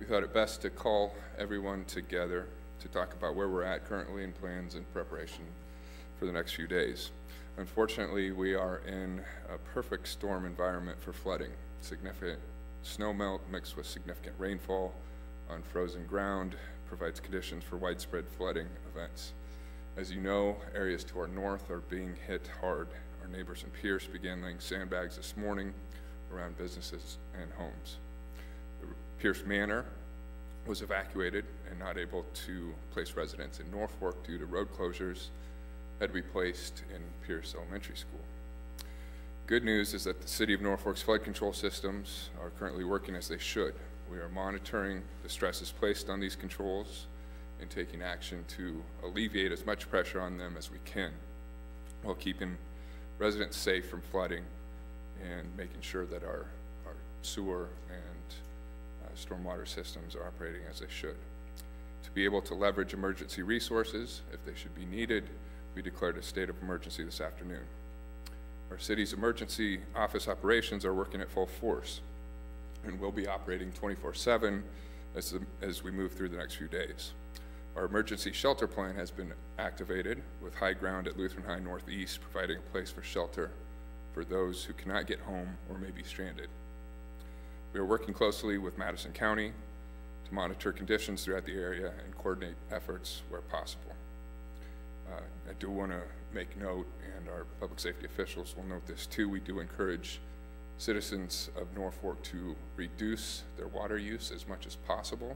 we thought it best to call everyone together to talk about where we're at currently and plans and preparation for the next few days. Unfortunately, we are in a perfect storm environment for flooding. Significant snow melt mixed with significant rainfall on frozen ground provides conditions for widespread flooding events. As you know, areas to our north are being hit hard. Our neighbors in Pierce began laying sandbags this morning around businesses and homes. The Pierce Manor was evacuated and not able to place residents in Norfolk due to road closures had to be placed in Pierce Elementary School. Good news is that the City of Norfolk's flood control systems are currently working as they should. We are monitoring the stresses placed on these controls and taking action to alleviate as much pressure on them as we can while keeping residents safe from flooding and making sure that our sewer and stormwater systems are operating as they should. To be able to leverage emergency resources if they should be needed, we declared a state of emergency this afternoon. Our city's emergency office operations are working at full force and will be operating 24/7 as we move through the next few days. Our emergency shelter plan has been activated with high ground at Lutheran High Northeast, providing a place for shelter for those who cannot get home or may be stranded. We are working closely with Madison County to monitor conditions throughout the area and coordinate efforts where possible. I do want to make note, and our public safety officials will note this too, we do encourage citizens of Norfolk to reduce their water use as much as possible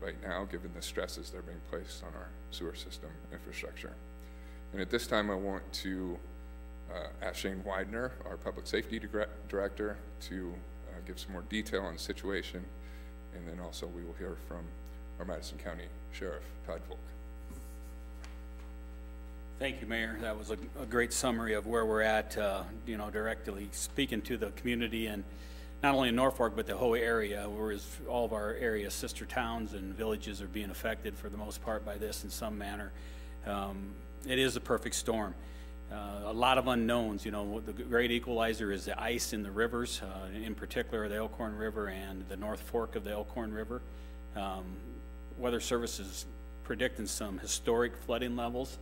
right now, given the stresses that are being placed on our sewer system infrastructure. And at this time, I want to ask Shane Widener, our public safety director, to give some more detail on the situation, and then also we will hear from our Madison County Sheriff, Todd Volk. Thank you, Mayor. That was a great summary of where we're at, you know, directly speaking to the community, and not only in Norfolk, but the whole area, whereas all of our area sister towns and villages are being affected for the most part by this in some manner. It is a perfect storm. A lot of unknowns. You know, the great equalizer is the ice in the rivers, in particular the Elkhorn River and the North Fork of the Elkhorn River. Weather Service is predicting some historic flooding levels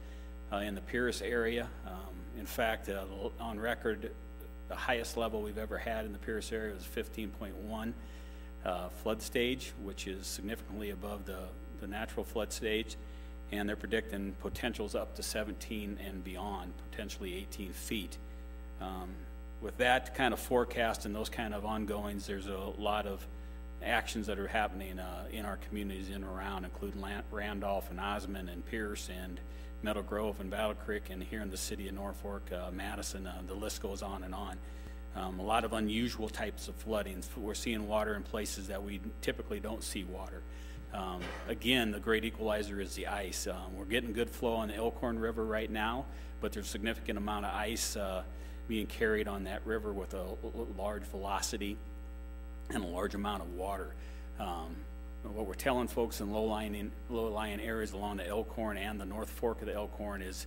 in the Pierce area. In fact, on record, the highest level we've ever had in the Pierce area was 15.1 flood stage, which is significantly above the natural flood stage. And they're predicting potentials up to 17 and beyond, potentially 18 feet. With that kind of forecast and those kind of ongoings, there's a lot of actions that are happening in our communities in and around, including Randolph and Osmond and Pierce and Meadow Grove and Battle Creek, and here in the city of Norfolk, Madison, the list goes on and on. A lot of unusual types of flooding. We're seeing water in places that we typically don't see water. Again, the great equalizer is the ice. We're getting good flow on the Elkhorn River right now, but there's a significant amount of ice being carried on that river with a large velocity and a large amount of water. What we're telling folks in low-lying areas along the Elkhorn and the North Fork of the Elkhorn is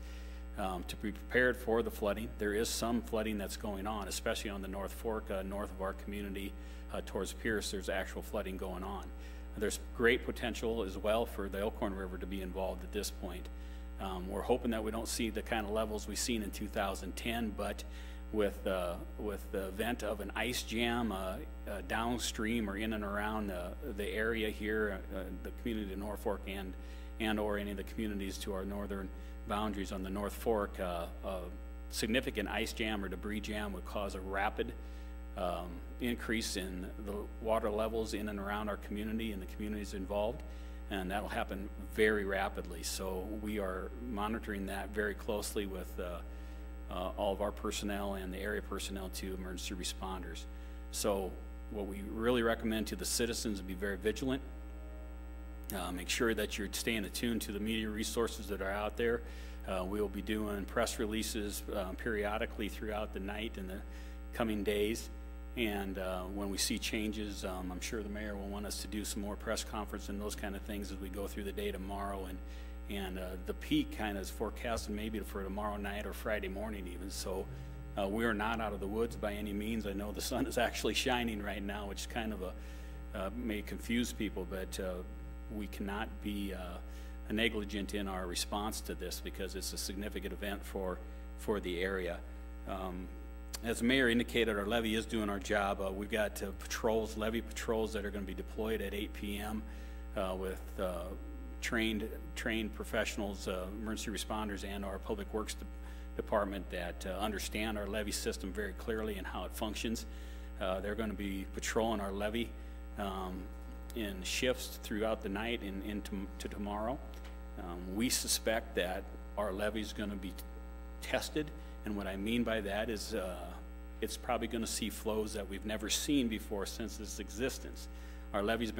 to be prepared for the flooding. There is some flooding that's going on, especially on the North Fork, north of our community towards Pierce. There's actual flooding going on. There's great potential as well for the Elkhorn River to be involved at this point. We're hoping that we don't see the kind of levels we've seen in 2010, but with the event of an ice jam downstream or in and around the area here, the community of Norfolk and or any of the communities to our northern boundaries on the North Fork, a significant ice jam or debris jam would cause a rapid increase in the water levels in and around our community and the communities involved, and that'll happen very rapidly. So we are monitoring that very closely with all of our personnel and the area personnel to emergency responders. So what we really recommend to the citizens is be very vigilant. Make sure that you're staying attuned to the media resources that are out there. We'll be doing press releases periodically throughout the night and the coming days. And when we see changes, I'm sure the mayor will want us to do some more press conference and those kind of things as we go through the day tomorrow. And the peak kind of is forecasted maybe for tomorrow night or Friday morning even. So we are not out of the woods by any means. I know the sun is actually shining right now, which is kind of may confuse people, but we cannot be negligent in our response to this because it's a significant event for the area. As the mayor indicated, our levee is doing our job. We've got patrols, levee patrols that are going to be deployed at 8 p.m. With trained professionals, emergency responders, and our public works department that understand our levee system very clearly and how it functions. They're going to be patrolling our levee in shifts throughout the night and into tomorrow. We suspect that our levee is going to be tested, and what I mean by that is it's probably going to see flows that we've never seen before since its existence. Our levee's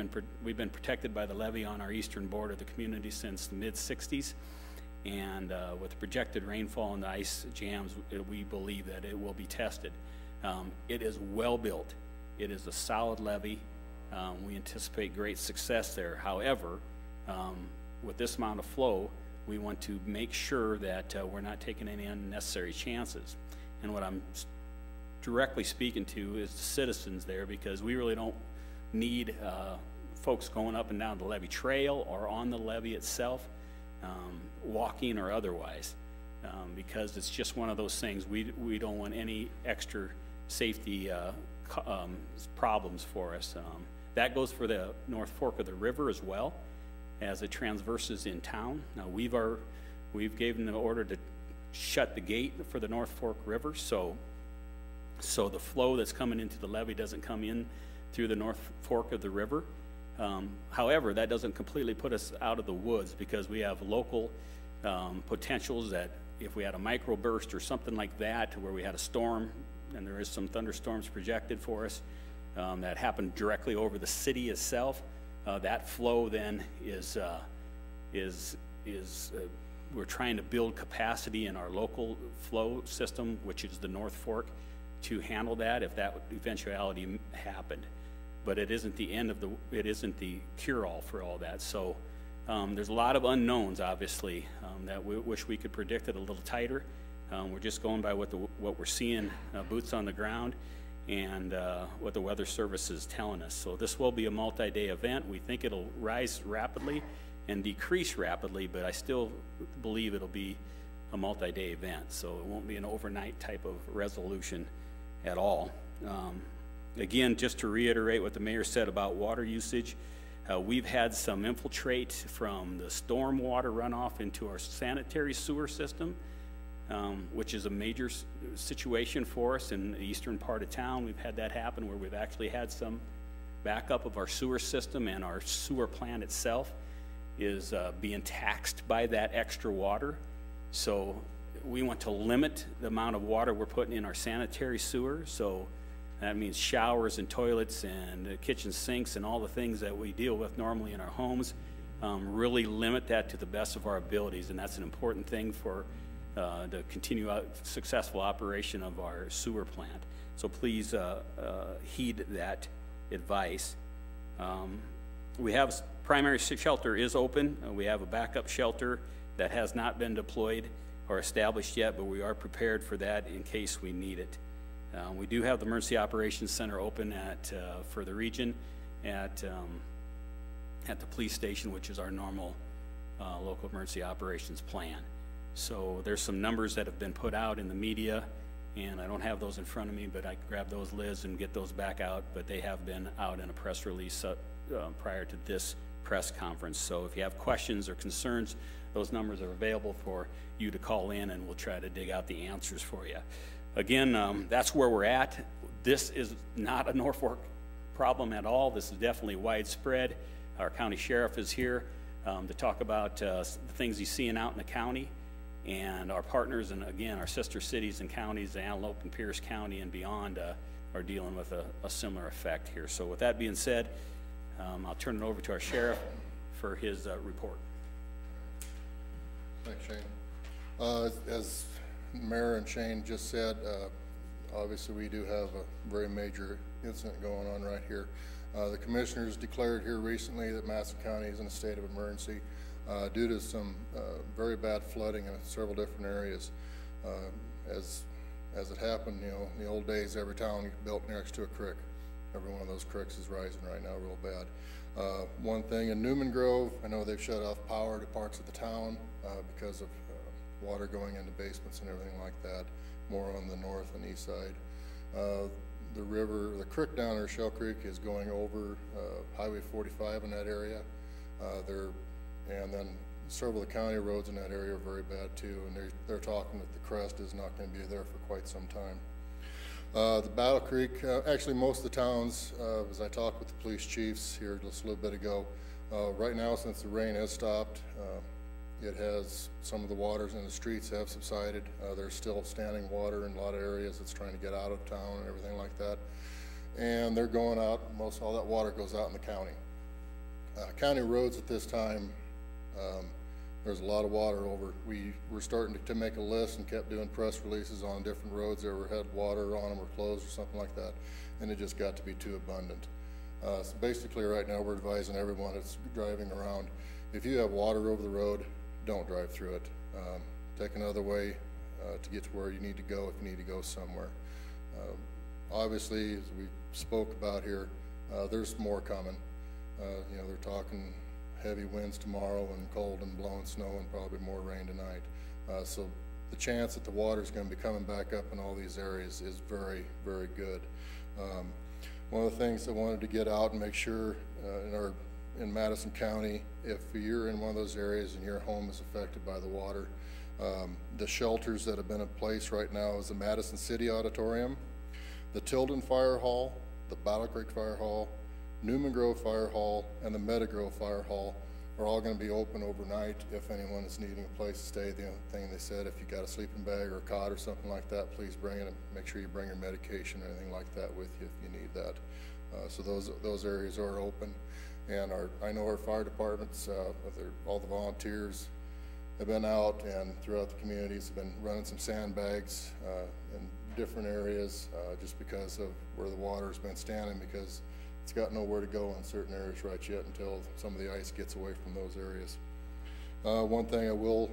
we've been protected by the levee on our eastern border of the community since the mid-60s, and with the projected rainfall and the ice jams, we believe that it will be tested. It is well built. It is a solid levee. We anticipate great success there. However, with this amount of flow, we want to make sure that we're not taking any unnecessary chances. And what I'm directly speaking to is the citizens there, because we really don't need folks going up and down the levee trail or on the levee itself, walking or otherwise, because it's just one of those things. We don't want any extra safety problems for us. That goes for the North Fork of the river as well, as it transverses in town. Now we've given the order to shut the gate for the North Fork River, so the flow that's coming into the levee doesn't come in through the North Fork of the river. However, that doesn't completely put us out of the woods, because we have local potentials that if we had a microburst or something like that, where we had a storm, and there is some thunderstorms projected for us that happen directly over the city itself, that flow then is we're trying to build capacity in our local flow system, which is the North Fork, to handle that if that eventuality happened. But it isn't the end of it isn't the cure-all for all that. So there's a lot of unknowns, obviously, that we wish we could predict it a little tighter. We're just going by what we're seeing, boots on the ground, and what the Weather Service is telling us. So this will be a multi-day event. We think it'll rise rapidly and decrease rapidly, but I still believe it'll be a multi-day event. So it won't be an overnight type of resolution at all. Again, just to reiterate what the mayor said about water usage, we've had some infiltrate from the storm water runoff into our sanitary sewer system, which is a major situation for us in the eastern part of town. We've had that happen where we've actually had some backup of our sewer system, and our sewer plant itself is being taxed by that extra water. So we want to limit the amount of water we're putting in our sanitary sewer. So that means showers and toilets and kitchen sinks and all the things that we deal with normally in our homes. Really limit that to the best of our abilities, and that's an important thing for the continued successful operation of our sewer plant. So please heed that advice. We have primary shelter is open. We have a backup shelter that has not been deployed or established yet, but we are prepared for that in case we need it. We do have the Emergency Operations Center open for the region at the police station, which is our normal local emergency operations plan. So there's some numbers that have been put out in the media, and I don't have those in front of me, but I can grab those, Liz, and get those back out. But they have been out in a press release prior to this press conference. So if you have questions or concerns, those numbers are available for you to call in, and we'll try to dig out the answers for you. Again, that's where we're at. This is not a Norfolk problem at all. This is definitely widespread. Our county sheriff is here to talk about the things he's seeing out in the county, and our partners, and again, our sister cities and counties, Antelope and Pierce County and beyond, are dealing with a similar effect here. So with that being said, I'll turn it over to our sheriff for his report. Thanks, Shane. As Mayor and Shane just said, obviously we do have a very major incident going on right here. The commissioners declared here recently that Madison County is in a state of emergency due to some very bad flooding in several different areas. As it happened, you know, in the old days, every town built next to a creek, every one of those creeks is rising right now real bad. One thing in Newman Grove, I know they've shut off power to parts of the town because of water going into basements and everything like that, more on the north and east side. The creek down there, Shell Creek, is going over Highway 45 in that area. And then several of the county roads in that area are very bad too, and they're talking that the crest is not going to be there for quite some time. The Battle Creek, actually most of the towns, as I talked with the police chiefs here just a little bit ago, right now since the rain has stopped, it has, some of the waters in the streets have subsided. There's still standing water in a lot of areas that's trying to get out of town and everything like that. And they're going out, most all that water goes out in the county. County roads at this time, there's a lot of water over. We were starting to make a list and kept doing press releases on different roads that had water on them or closed or something like that, and it just got to be too abundant. So basically right now we're advising everyone that's driving around, if you have water over the road, don't drive through it. Take another way to get to where you need to go if you need to go somewhere. Obviously, as we spoke about here, there's more coming. You know, they're talking heavy winds tomorrow and cold and blowing snow and probably more rain tonight. So the chance that the water is going to be coming back up in all these areas is very, very good. One of the things I wanted to get out and make sure in Madison County, if you're in one of those areas and your home is affected by the water, the shelters that have been in place right now is the Madison City Auditorium, the Tilden Fire Hall, the Battle Creek Fire Hall, Newman Grove Fire Hall, and the Meadow Grove Fire Hall are all going to be open overnight if anyone is needing a place to stay. The only thing they said, if you got a sleeping bag or a cot or something like that, please bring it. Make sure you bring your medication or anything like that with you if you need that. So those areas are open. And I know our fire departments, all the volunteers have been out and throughout the communities have been running some sandbags in different areas just because of where the water has been standing, because it's got nowhere to go in certain areas right yet until some of the ice gets away from those areas. One thing I will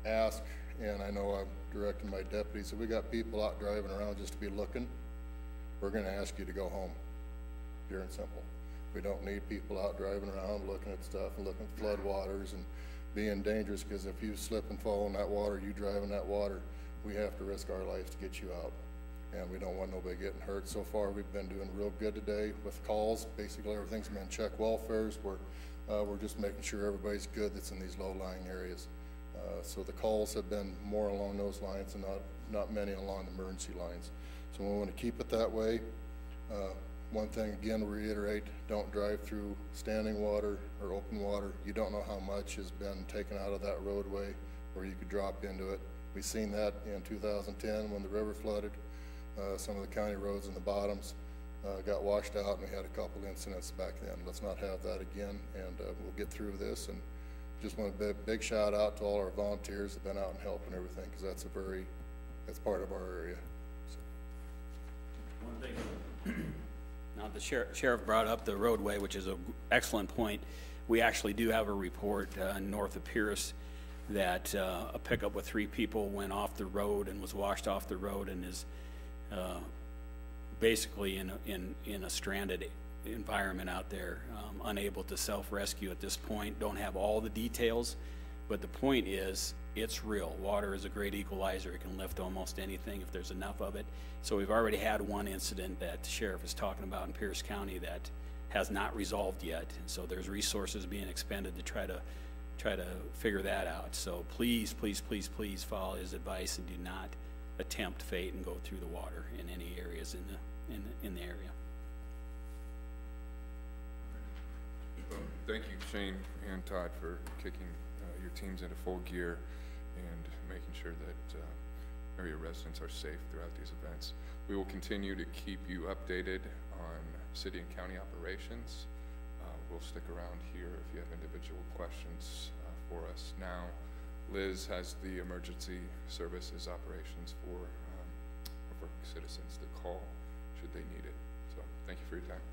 ask, and I know I'm directing my deputies, if we got people out driving around just to be looking, we're going to ask you to go home, pure and simple. We don't need people out driving around looking at stuff and looking at flood waters and being dangerous, because if you slip and fall in that water, you drive in that water, we have to risk our lives to get you out. And we don't want nobody getting hurt. So far, we've been doing real good today with calls. Basically, everything's been check welfares. We're just making sure everybody's good that's in these low-lying areas. So the calls have been more along those lines and not many along the emergency lines. So we want to keep it that way. One thing, again, reiterate, don't drive through standing water or open water. You don't know how much has been taken out of that roadway where you could drop into it. We've seen that in 2010 when the river flooded. Some of the county roads in the bottoms got washed out, and we had a couple incidents back then. Let's not have that again, and we'll get through this. And just want a big shout out to all our volunteers that have been out and helping everything, because that's part of our area. So. One thing, now the sheriff brought up the roadway, which is an excellent point. We actually do have a report north of Pierce that a pickup with 3 people went off the road and was washed off the road and is basically in a stranded environment out there, unable to self-rescue at this point. Don't have all the details, but the point is, it's real. Water is a great equalizer. It can lift almost anything if there's enough of it. So we've already had one incident that the sheriff is talking about in Pierce County that has not resolved yet. So there's resources being expended to try to figure that out. So please, please, please, please follow his advice and do not attempt fate and go through the water in any areas in the area. Well, thank you, Shane and Todd, for kicking your teams into full gear and making sure that area residents are safe throughout these events. We will continue to keep you updated on city and county operations. We'll stick around here if you have individual questions for us now. Liz has the emergency services operations for citizens to call should they need it. So thank you for your time.